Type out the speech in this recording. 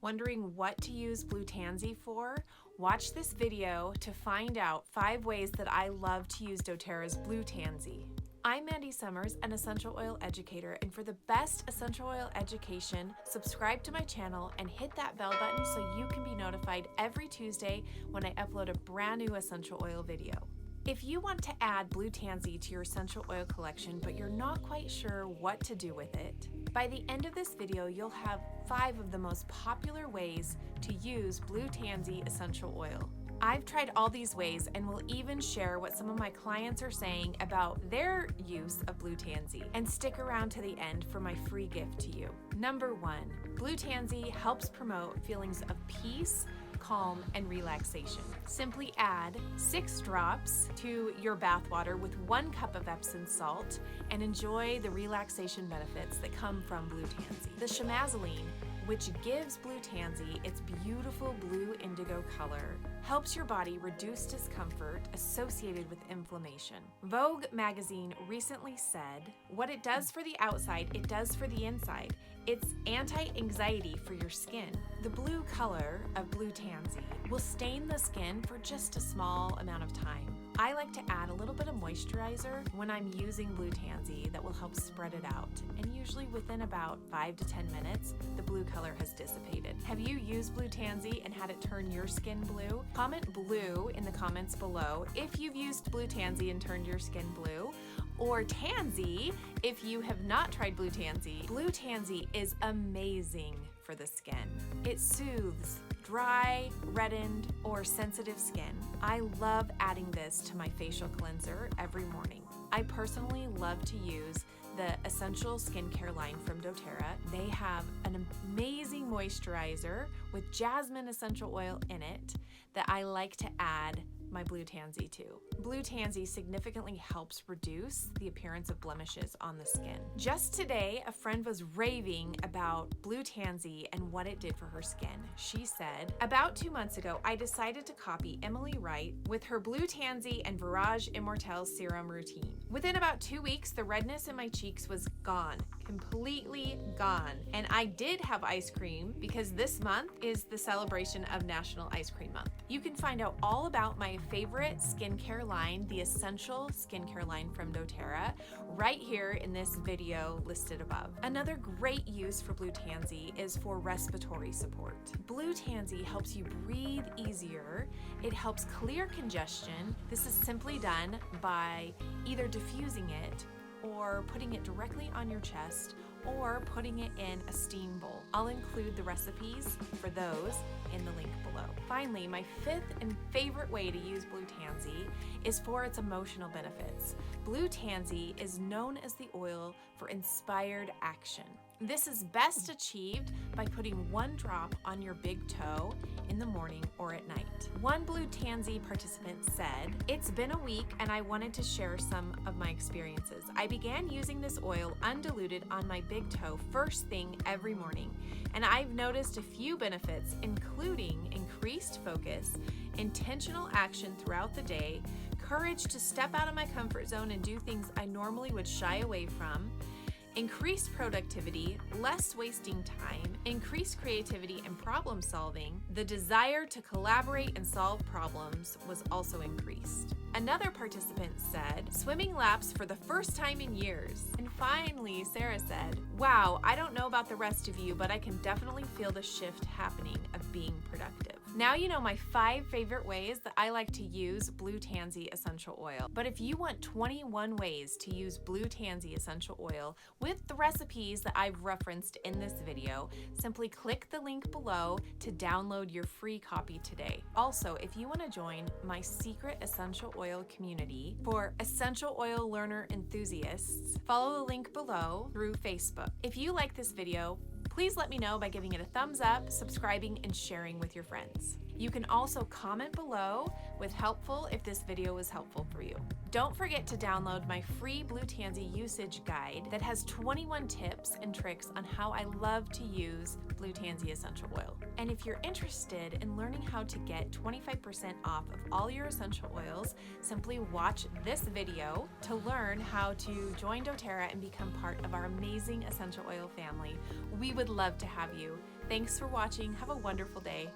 Wondering what to use Blue Tansy for? Watch this video to find out 5 ways that I love to use doTERRA's Blue Tansy. I'm Mandy Summers, an essential oil educator, and for the best essential oil education, subscribe to my channel and hit that bell button so you can be notified every Tuesday when I upload a brand new essential oil video. If you want to add Blue Tansy to your essential oil collection, but you're not quite sure what to do with it, by the end of this video, you'll have 5 of the most popular ways to use Blue Tansy essential oil. I've tried all these ways and will even share what some of my clients are saying about their use of Blue Tansy. And stick around to the end for my free gift to you. Number 1, Blue Tansy helps promote feelings of peace, calm, and relaxation. Simply add 6 drops to your bath water with 1 cup of Epsom salt and enjoy the relaxation benefits that come from Blue Tansy. The Shamazoline, which gives Blue Tansy its beautiful blue indigo color, helps your body reduce discomfort associated with inflammation. Vogue magazine recently said, "What it does for the outside, it does for the inside. It's anti-anxiety for your skin." The blue color of Blue Tansy will stain the skin for just a small amount of time. I like to add a little bit of moisturizer when I'm using Blue Tansy that will help spread it out, and usually within about 5 to 10 minutes, the blue color has dissipated. Have you used Blue Tansy and had it turn your skin blue? Comment blue in the comments below if you've used Blue Tansy and turned your skin blue, or Tansy if you have not tried Blue Tansy. Blue Tansy is amazing for the skin. It soothes dry, reddened, or sensitive skin. I love adding this to my facial cleanser every morning. I personally love to use the Essential Skincare line from doTERRA. They have an amazing moisturizer with jasmine essential oil in it that I like to add my Blue Tansy to. Blue Tansy significantly helps reduce the appearance of blemishes on the skin. Just today, a friend was raving about Blue Tansy and what it did for her skin. She said, "About 2 months ago, I decided to copy Emily Wright with her Blue Tansy and Virage Immortelle serum routine. Within about 2 weeks, the redness in my cheeks was gone, completely gone. And I did have ice cream because this month is the celebration of National Ice Cream Month." You can find out all about my favorite skincare line, the Essential Skincare line from doTERRA, right here in this video listed above. Another great use for Blue Tansy is for respiratory support. Blue Tansy helps you breathe easier. It helps clear congestion. This is simply done by either diffusing it or putting it directly on your chest or putting it in a steam bowl. I'll include the recipes for those in the link below. Finally, my 5th and favorite way to use Blue Tansy is for its emotional benefits. Blue Tansy is known as the oil for inspired action. This is best achieved by putting 1 drop on your big toe in the morning or at night. One Blue Tansy participant said, "It's been a week and I wanted to share some of my experiences. I began using this oil undiluted on my big toe first thing every morning, and I've noticed a few benefits, including increased focus, intentional action throughout the day, courage to step out of my comfort zone and do things I normally would shy away from, increased productivity, less wasting time, increased creativity and problem solving. The desire to collaborate and solve problems was also increased." Another participant said, "Swimming laps for the first time in years." And finally, Sarah said, "Wow, I don't know about the rest of you, but I can definitely feel the shift happening of being productive." Now you know my 5 favorite ways that I like to use Blue Tansy essential oil. But if you want 21 ways to use Blue Tansy essential oil with the recipes that I've referenced in this video, simply click the link below to download your free copy today. Also, if you want to join my secret essential oil community for essential oil learner enthusiasts, follow the link below through Facebook. If you like this video, please let me know by giving it a thumbs up, subscribing, and sharing with your friends. You can also comment below with helpful if this video was helpful for you. Don't forget to download my free Blue Tansy usage guide that has 21 tips and tricks on how I love to use Blue Tansy essential oil. And if you're interested in learning how to get 25% off of all your essential oils, simply watch this video to learn how to join doTERRA and become part of our amazing essential oil family. We would love to have you. Thanks for watching. Have a wonderful day.